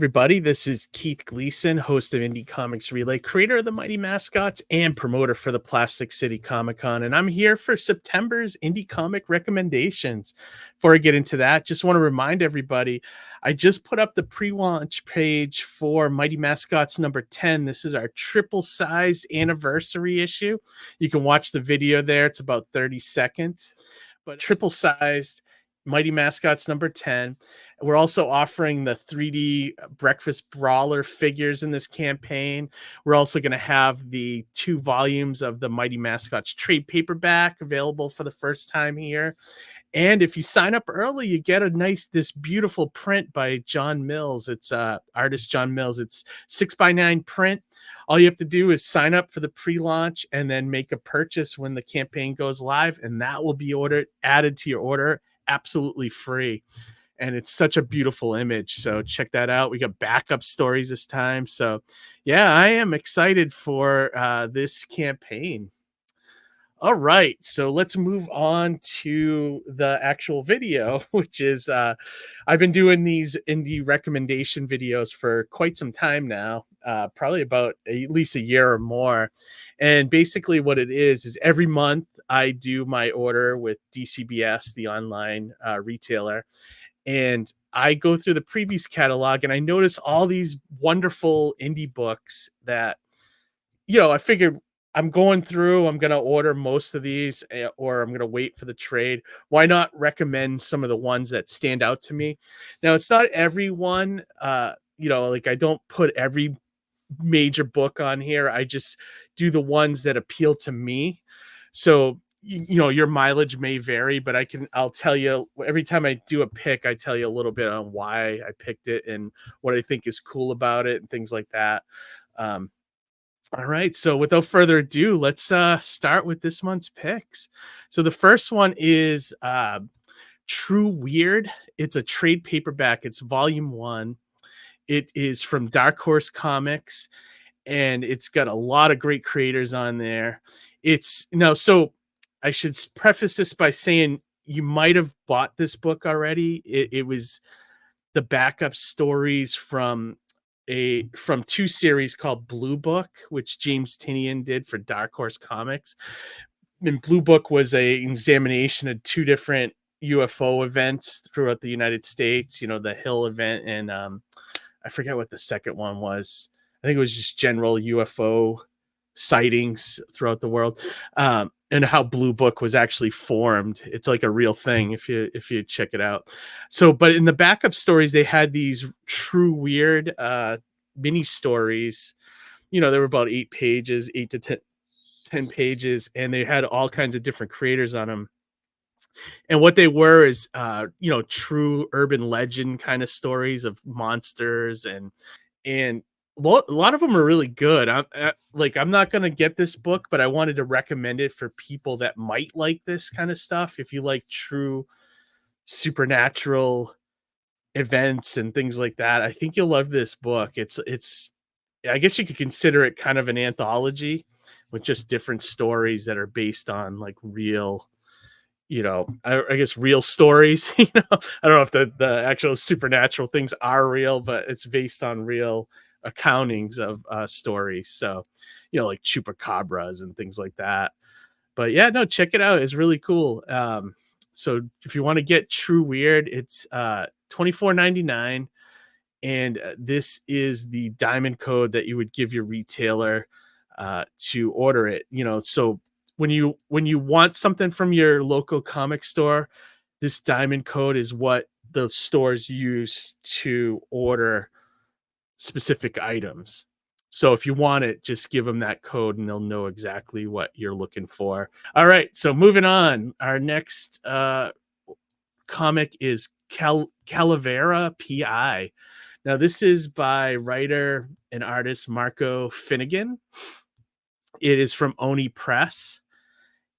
everybody. This is Keith Gleason, host of Indie Comics Relay, creator of the Mighty Mascots, and promoter for the Plastic City Comic Con. And I'm here for September's indie comic recommendations. Before I get into that, just want to remind everybody I just put up the pre-launch page for Mighty Mascots number 10. This is our triple-sized anniversary issue. You can watch the video there. It's about 30 seconds. But triple-sized Mighty Mascots number 10. We're also offering the 3D Breakfast Brawler figures in this campaign. We're also going to have the 2 volumes of the Mighty Mascots trade paperback available for the first time here. And if you sign up early, you get this beautiful print by John Mills. It's artist John Mills. It's 6x9 print. All you have to do is sign up for the pre-launch and then make a purchase when the campaign goes live, and that will be added to your order absolutely free. And it's such a beautiful image, so check that out. We got backup stories this time, so yeah, I am excited for this campaign. All right, so let's move on to the actual video, which is I've been doing these indie recommendation videos for quite some time now, probably about at least a year or more. And basically what it is every month I do my order with DCBS, the online retailer, and I go through the previous catalog and I notice all these wonderful indie books that, I figured I'm going through, I'm going to order most of these, or I'm going to wait for the trade. Why not recommend some of the ones that stand out to me? Now, it's not everyone, like I don't put every major book on here. I just do the ones that appeal to me. So, your mileage may vary, but I'll tell you every time I do a pick, I tell you a little bit on why I picked it and what I think is cool about it and things like that. All right, so without further ado, let's start with this month's picks. So the first one is True Weird. It's a trade paperback. It's volume 1. It is from Dark Horse Comics, and it's got a lot of great creators on there. So I should preface this by saying you might have bought this book already. It was the backup stories from 2 series called Blue Book, which James Tynion did for Dark Horse Comics. And Blue Book was an examination of 2 different UFO events throughout the United States, the Hill event, and I forget what the second one was. I think it was just general UFO sightings throughout the world, and how Blue Book was actually formed. It's like a real thing if you check it out. So, but in the backup stories, they had these True Weird mini stories. They were about 8 pages, 8 to 10 pages, and they had all kinds of different creators on them. And what they were is, true urban legend kind of stories of monsters, and a lot of them are really good. I'm not going to get this book, but I wanted to recommend it for people that might like this kind of stuff. If you like true supernatural events and things like that, I think you'll love this book. I guess you could consider it kind of an anthology with just different stories that are based on like real, I guess real stories. I don't know if the actual supernatural things are real, but it's based on real accountings of stories. So, like chupacabras and things like that. But yeah, no, check it out. It's really cool. So if you want to get True Weird, it's $24.99. And this is the diamond code that you would give your retailer to order it. So when you want something from your local comic store, this diamond code is what the stores use to order specific items. So if you want it, just give them that code and they'll know exactly what you're looking for. All right, so moving on. Our next comic is Calavera P.I. Now, this is by writer and artist Marco Finnegan. It is from Oni Press.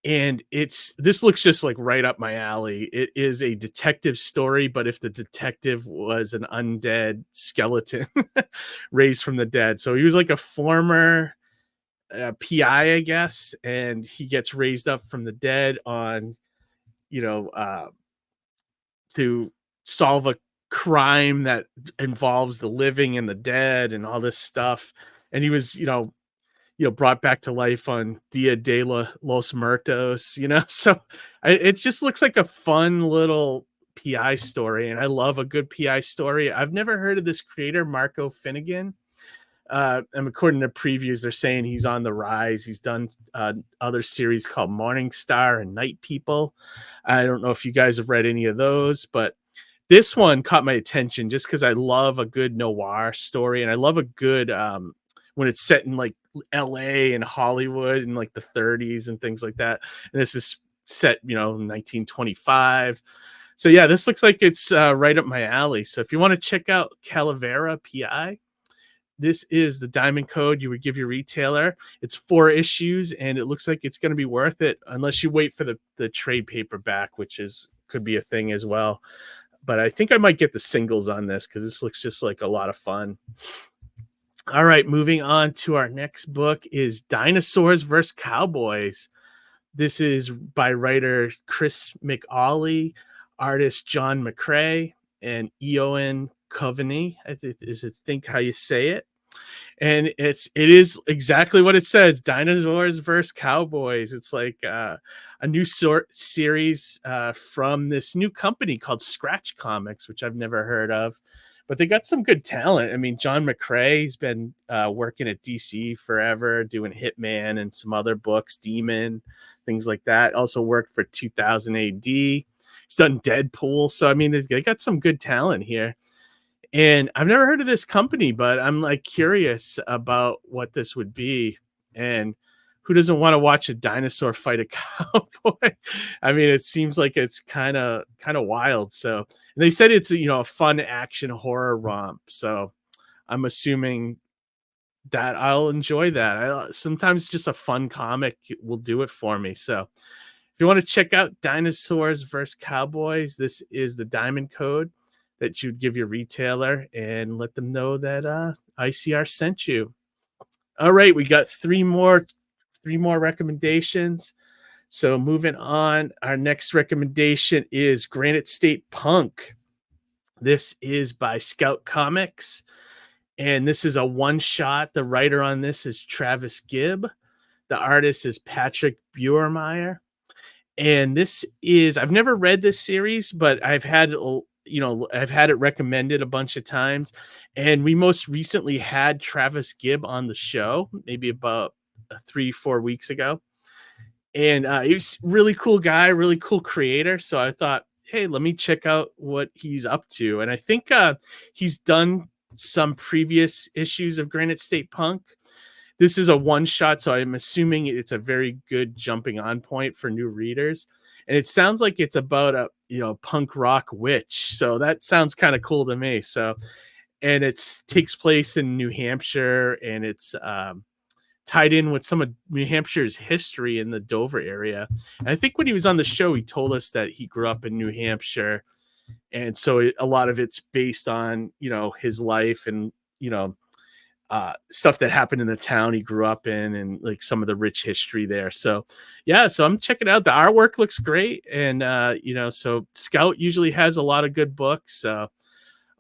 And this looks just like right up my alley. It is a detective story, but if the detective was an undead skeleton raised from the dead. So he was like a former PI, I guess, and he gets raised up from the dead on, to solve a crime that involves the living and the dead and all this stuff. And he was, brought back to life on Dia de los Muertos, So it just looks like a fun little PI story, and I love a good PI story. I've never heard of this creator, Marco Finnegan. And according to previews, they're saying he's on the rise. He's done other series called Morning Star and Night People. I don't know if you guys have read any of those, but this one caught my attention just because I love a good noir story, and I love a good when it's set in like LA and Hollywood in like the 30s and things like that. And this is set, 1925. So yeah, this looks like it's right up my alley. So if you want to check out Calavera PI, this is the diamond code you would give your retailer. It's 4 issues, and it looks like it's going to be worth it unless you wait for the trade paperback, which could be a thing as well. But I think I might get the singles on this because this looks just like a lot of fun. All right, moving on to our next book is Dinosaurs vs. Cowboys. This is by writer Chris McAuley, artist John McCrae, and Eoin Coveney. I think how you say it. And it is exactly what it says: Dinosaurs versus Cowboys. It's like a new series from this new company called Scratch Comics, which I've never heard of, but they got some good talent. I mean, John McCrae, he's been working at DC forever, doing Hitman and some other books, Demon, things like that. Also worked for 2000 AD. He's done Deadpool. So, I mean, they got some good talent here. And I've never heard of this company, but I'm like curious about what this would be. And who doesn't want to watch a dinosaur fight a cowboy? I mean, it seems like it's kind of wild. So, and they said it's a fun action horror romp. So I'm assuming that I'll enjoy that. Sometimes just a fun comic will do it for me. So if you want to check out Dinosaurs vs. Cowboys, this is the diamond code that you'd give your retailer and let them know that ICR sent you. All right, we got three more recommendations. So moving on, our next recommendation is Granite State Punk. This is by Scout Comics, and this is a one-shot. The writer on this is Travis Gibb. The artist is Patrick Buermeyer. And this is, I've never read this series, but I've had it recommended a bunch of times. And we most recently had Travis Gibb on the show, maybe about 3-4 weeks ago. And he was a really cool guy, really cool creator. So I thought, hey, let me check out what he's up to. And I think he's done some previous issues of Granite State Punk. This is a one shot, so I'm assuming it's a very good jumping on point for new readers. And it sounds like it's about a punk rock witch. So that sounds kind of cool to me. So, and it takes place in New Hampshire, and it's tied in with some of New Hampshire's history in the Dover area. And I think when he was on the show, he told us that he grew up in New Hampshire. And so a lot of it's based on, his life and, stuff that happened in the town he grew up in and like some of the rich history there. So yeah, so I'm checking it out. The artwork looks great. And, so Scout usually has a lot of good books. So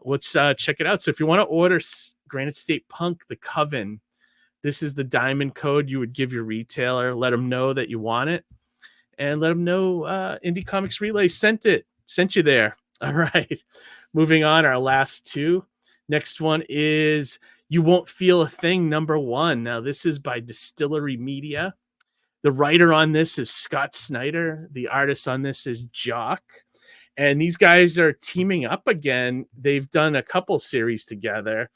let's check it out. So if you want to order Granite State Punk, The Coven, this is the diamond code you would give your retailer. Let them know that you want it, and let them know Indie Comics Relay sent you there. All right. Moving on, our last two. Next one is You Won't Feel a Thing, #1. Now, this is by Distillery Media. The writer on this is Scott Snyder. The artist on this is Jock. And these guys are teaming up again. They've done a couple series together.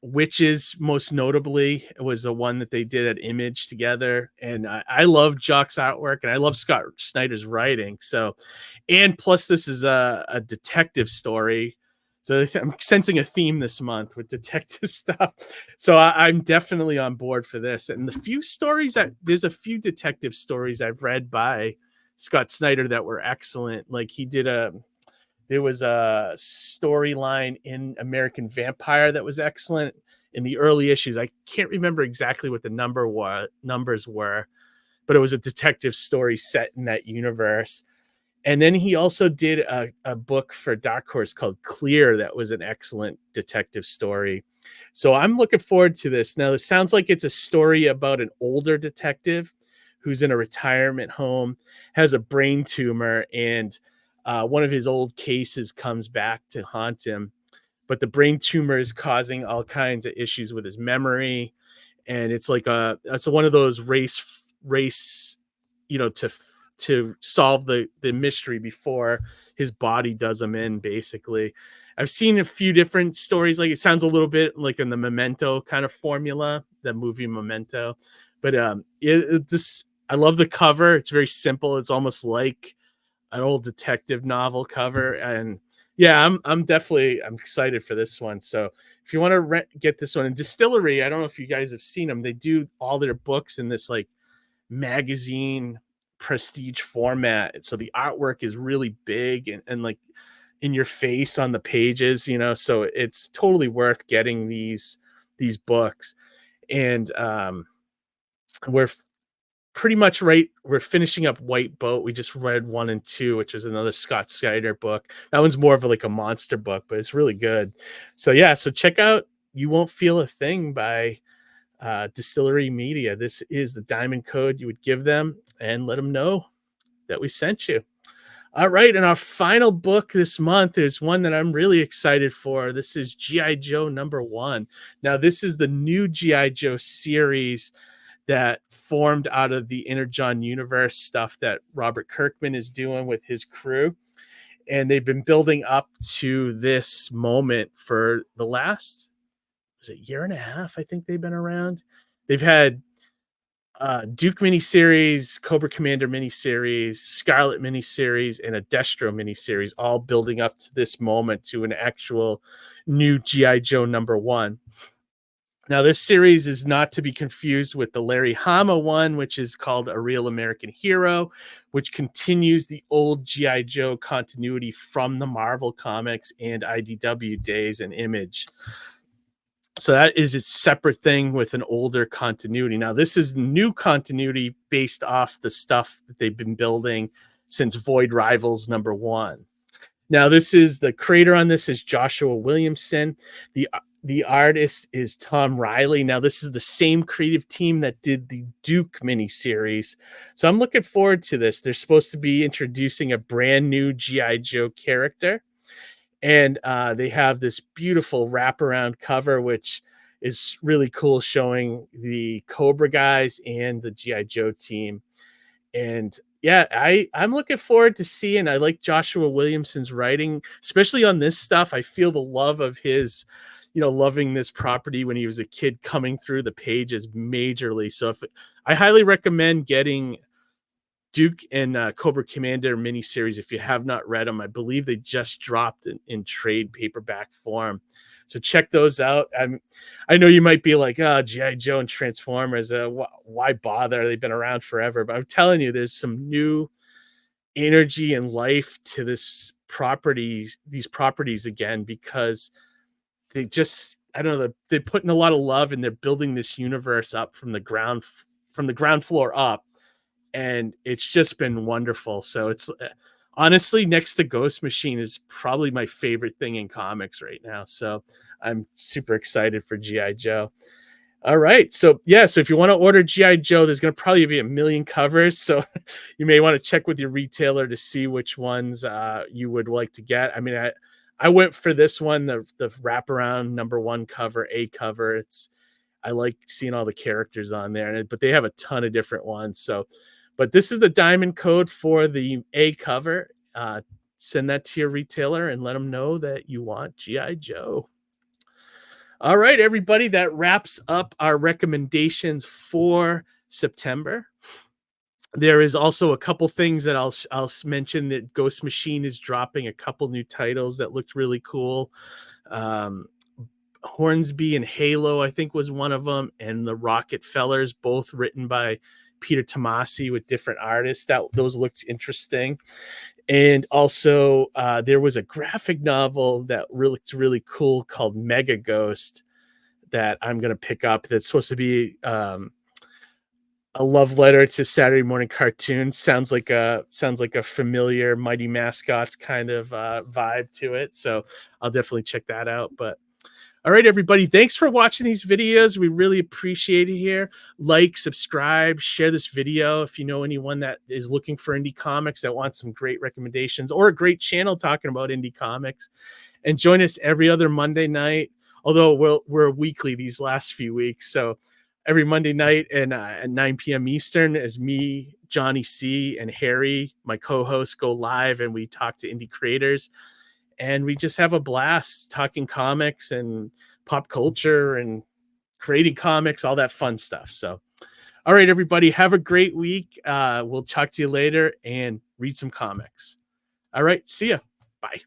Witches, most notably, was the one that they did at Image together. And I love Jock's artwork, and I love Scott Snyder's writing. So, and plus this is a detective story. So I'm sensing a theme this month with detective stuff. So I'm definitely on board for this. And there's a few detective stories I've read by Scott Snyder that were excellent. Like there was a storyline in American Vampire that was excellent in the early issues. I can't remember exactly what the numbers were, but it was a detective story set in that universe. And then he also did a book for Dark Horse called Clear that was an excellent detective story. So I'm looking forward to this. Now, it sounds like it's a story about an older detective who's in a retirement home, has a brain tumor, and one of his old cases comes back to haunt him. But the brain tumor is causing all kinds of issues with his memory, and it's one of those race, to solve the mystery before his body does him in. Basically, I've seen a few different stories. Like, it sounds a little bit like in the Memento kind of formula, the movie Memento. But this, I love the cover. It's very simple. It's almost like an old detective novel cover. And yeah, I'm excited for this one. So if you want to get this one in Distillery, I don't know if you guys have seen them. They do all their books in this like magazine prestige format. So the artwork is really big and like in your face on the pages, so it's totally worth getting these books. And we're pretty much right. We're finishing up White Boat. We just read 1 and 2, which is another Scott Snyder book. That one's more of like a monster book, but it's really good. So yeah, so check out You Won't Feel a Thing by Distillery Media. This is the diamond code you would give them and let them know that we sent you. All right, and our final book this month is one that I'm really excited for. This is G.I. Joe #1. Now, this is the new G.I. Joe series that formed out of the Energon universe stuff that Robert Kirkman is doing with his crew. And they've been building up to this moment for the last, was it year and a half? I think they've been around. They've had Duke miniseries, Cobra Commander miniseries, Scarlet miniseries, and a Destro miniseries, all building up to this moment to an actual new G.I. Joe #1. Now, this series is not to be confused with the Larry Hama one, which is called A Real American Hero, which continues the old G.I. Joe continuity from the Marvel Comics and IDW days and Image. So that is its separate thing with an older continuity. Now, this is new continuity based off the stuff that they've been building since Void Rivals #1. Now, this is the creator on this is Joshua Williamson. The artist is Tom Riley. Now, this is the same creative team that did the Duke miniseries. So I'm looking forward to this. They're supposed to be introducing a brand new G.I. Joe character. And they have this beautiful wraparound cover, which is really cool, showing the Cobra guys and the G.I. Joe team. And yeah, I'm looking forward to seeing. I like Joshua Williamson's writing, especially on this stuff. I feel the love of his, loving this property when he was a kid coming through the pages majorly. So I highly recommend getting Duke and Cobra Commander miniseries if you have not read them. I believe they just dropped in trade paperback form. So check those out. I know you might be like, oh, G.I. Joe and Transformers, why bother? They've been around forever. But I'm telling you, there's some new energy and life to these properties again, because they just, I don't know, they're putting a lot of love and they're building this universe up from the ground floor up. And it's just been wonderful. So it's honestly, next to Ghost Machine, is probably my favorite thing in comics right now. So I'm super excited for G.I. Joe. All right. So yeah, so if you want to order G.I. Joe, there's going to probably be a million covers. So you may want to check with your retailer to see which ones you would like to get. I mean, I went for this one, the wraparound #1 cover, A cover. I like seeing all the characters on there, but they have a ton of different ones. So, but this is the diamond code for the A cover. Send that to your retailer and let them know that you want G.I. Joe. All right, everybody, that wraps up our recommendations for September. There is also a couple things that I'll mention. That Ghost Machine is dropping a couple new titles that looked really cool. Hornsby and Halo, I think, was one of them, and the Rocket Fellers, both written by Peter Tomasi with different artists. Those looked interesting. And also, there was a graphic novel that looked really cool called Mega Ghost that I'm going to pick up. That's supposed to be a love letter to Saturday morning cartoons. Sounds like a familiar Mighty Mascots kind of vibe to it. So I'll definitely check that out. But all right, everybody, thanks for watching these videos. We really appreciate it here. Like, subscribe, share this video if you know anyone that is looking for indie comics, that wants some great recommendations or a great channel talking about indie comics. And join us every other Monday night, although we're weekly these last few weeks. So every Monday night and at 9 p.m. Eastern, as me, Johnny C, and Harry, my co-hosts, go live and we talk to indie creators. And we just have a blast talking comics and pop culture and creating comics, all that fun stuff. So, all right, everybody, have a great week. We'll talk to you later and read some comics. All right, see ya. Bye.